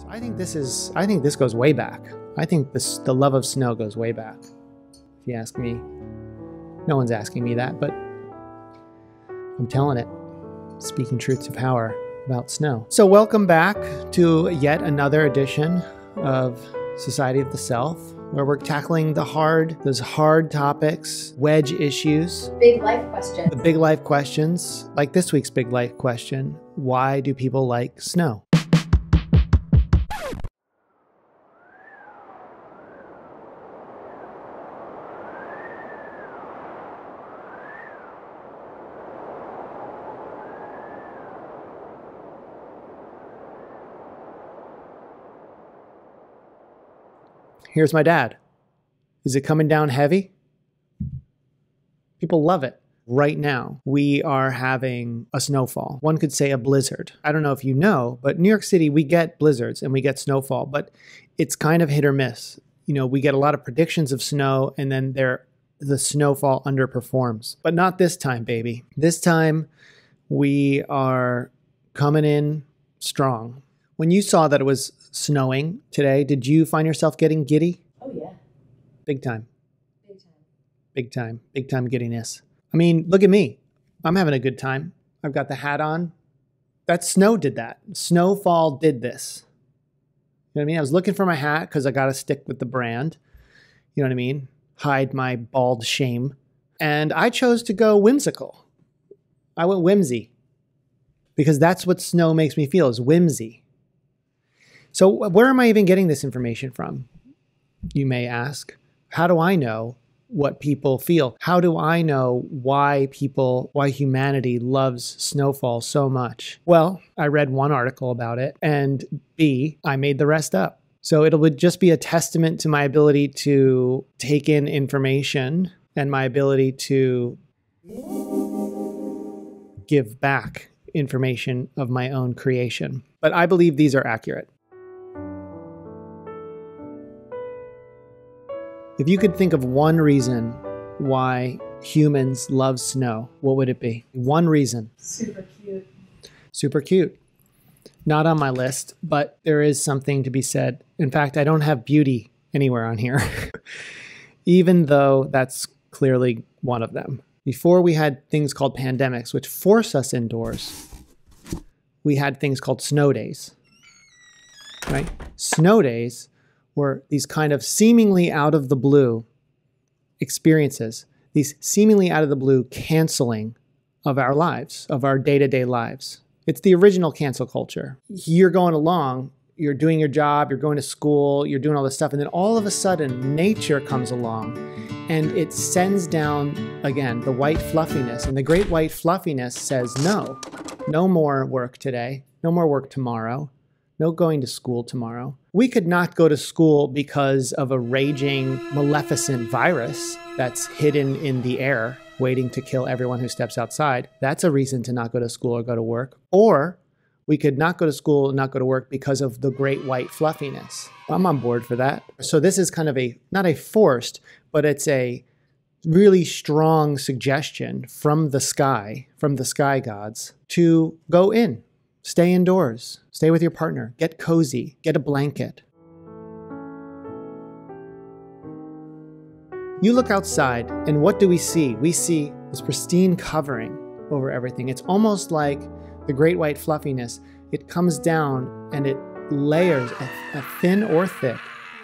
I think this goes way back. I think the love of snow goes way back, if you ask me. No one's asking me that, but I'm telling it. Speaking truth to power about snow. So welcome back to yet another edition of Society of the Self, where we're tackling those hard topics, wedge issues. Big life questions. The big life questions, like this week's big life question: why do people like snow? Here's my dad. Is it coming down heavy? People love it. Right now, we are having a snowfall. One could say a blizzard. I don't know if you know, but New York City, we get blizzards and we get snowfall, but it's kind of hit or miss. You know, we get a lot of predictions of snow and then the snowfall underperforms. But not this time, baby. This time, we are coming in strong. When you saw that it was snowing today, did you find yourself getting giddy? Oh, yeah. Big time. Big time. Big time. Big time giddiness. I mean, look at me. I'm having a good time. I've got the hat on. That snow did that. Snowfall did this. You know what I mean? I was looking for my hat because I got to stick with the brand. You know what I mean? Hide my bald shame. And I chose to go whimsical. I went whimsy. Because that's what snow makes me feel, is whimsy. So where am I even getting this information from? You may ask. How do I know what people feel? How do I know why humanity loves snowfall so much? Well, I read one article about it, and B, I made the rest up. So it would just be a testament to my ability to take in information and my ability to give back information of my own creation. But I believe these are accurate. If you could think of one reason why humans love snow, what would it be? One reason. Super cute. Super cute. Not on my list, but there is something to be said. In fact, I don't have beauty anywhere on here, even though that's clearly one of them. Before we had things called pandemics, which force us indoors, we had things called snow days, right? Snow days were these kind of seemingly out of the blue experiences, these seemingly out of the blue canceling of our lives, of our day-to-day lives. It's the original cancel culture. You're going along, you're doing your job, you're going to school, you're doing all this stuff, and then all of a sudden nature comes along and it sends down, again, the white fluffiness. And the great white fluffiness says, no more work today, no more work tomorrow, no going to school tomorrow. We could not go to school because of a raging, maleficent virus that's hidden in the air, waiting to kill everyone who steps outside. That's a reason to not go to school or go to work. Or we could not go to school and not go to work because of the great white fluffiness. I'm on board for that. So this is kind of not a forced, but it's a really strong suggestion from the sky gods, to go in. Stay indoors, stay with your partner, get cozy, get a blanket. You look outside and what do we see? We see this pristine covering over everything. It's almost like the great white fluffiness. It comes down and it layers a thin or thick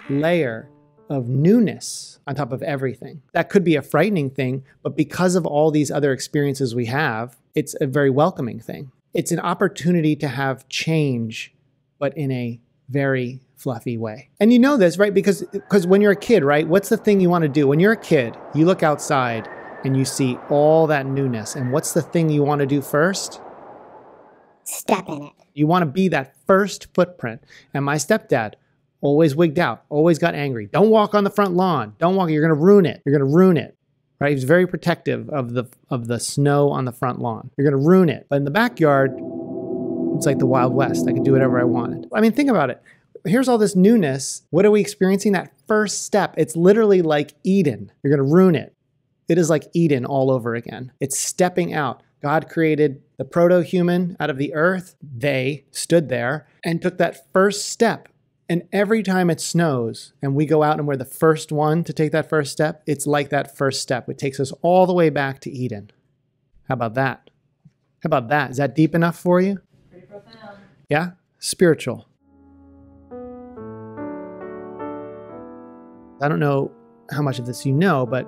layer of newness on top of everything. That could be a frightening thing, but because of all these other experiences we have, it's a very welcoming thing. It's an opportunity to have change, but in a very fluffy way. And you know this, right? Because when you're a kid, right? What's the thing you want to do? When you're a kid, you look outside and you see all that newness. And what's the thing you want to do first? Step in it. You want to be that first footprint. And my stepdad always wigged out, always got angry. Don't walk on the front lawn. Don't walk. You're going to ruin it. You're going to ruin it. Right? He was very protective of the snow on the front lawn. You're going to ruin it. But in the backyard, it's like the Wild West. I could do whatever I wanted. I mean, think about it. Here's all this newness. What are we experiencing? That first step. It's literally like Eden. You're going to ruin it. It is like Eden all over again. It's stepping out. God created the proto-human out of the earth. They stood there and took that first step. And every time it snows and we go out and we're the first one to take that first step, it's like that first step. It takes us all the way back to Eden. How about that? How about that? Is that deep enough for you? Pretty profound. Yeah? Spiritual. I don't know how much of this you know, but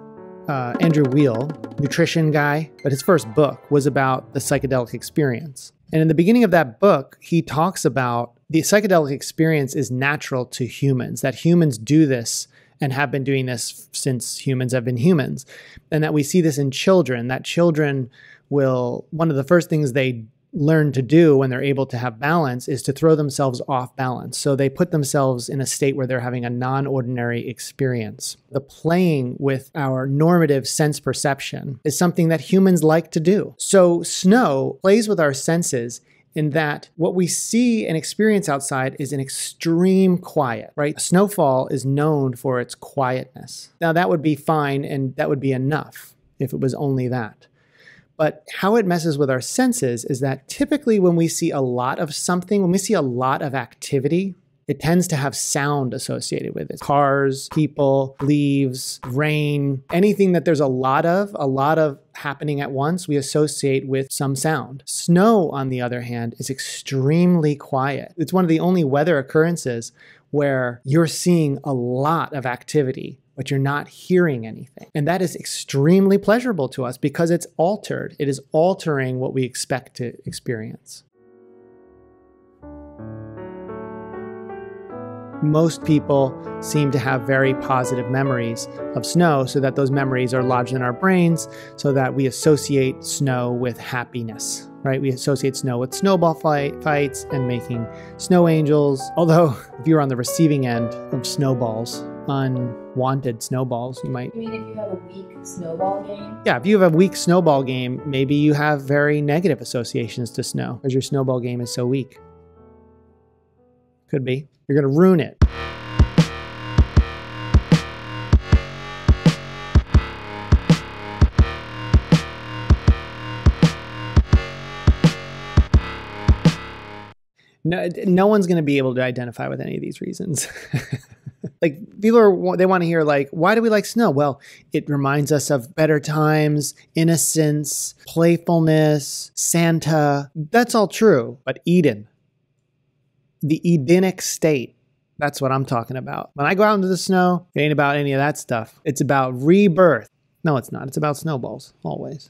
Andrew Weil, nutrition guy, but his first book was about the psychedelic experience. And in the beginning of that book, he talks about the psychedelic experience is natural to humans, that humans do this and have been doing this since humans have been humans. And that we see this in children, that children will, one of the first things they learn to do when they're able to have balance is to throw themselves off balance. So they put themselves in a state where they're having a non-ordinary experience. The playing with our normative sense perception is something that humans like to do. So snow plays with our senses in that what we see and experience outside is an extreme quiet, right? Snowfall is known for its quietness. Now that would be fine and that would be enough if it was only that. But how it messes with our senses is that typically when we see a lot of something, when we see a lot of activity, it tends to have sound associated with it. Cars, people, leaves, rain, anything that there's a lot of happening at once, we associate with some sound. Snow, on the other hand, is extremely quiet. It's one of the only weather occurrences where you're seeing a lot of activity, but you're not hearing anything. And that is extremely pleasurable to us because it's altered. It is altering what we expect to experience. Most people seem to have very positive memories of snow so that those memories are lodged in our brains so that we associate snow with happiness, right? We associate snow with snowball fights and making snow angels. Although if you're on the receiving end of snowballs, unwanted snowballs, you might... You mean if you have a weak snowball game? Yeah, if you have a weak snowball game, maybe you have very negative associations to snow because your snowball game is so weak. Could be. You're going to ruin it. No one's going to be able to identify with any of these reasons. Like people they want to hear like, why do we like snow? Well, it reminds us of better times, innocence, playfulness, Santa. That's all true. But Eden, the Edenic state, that's what I'm talking about. When I go out into the snow, it ain't about any of that stuff. It's about rebirth. No, it's not. It's about snowballs, always.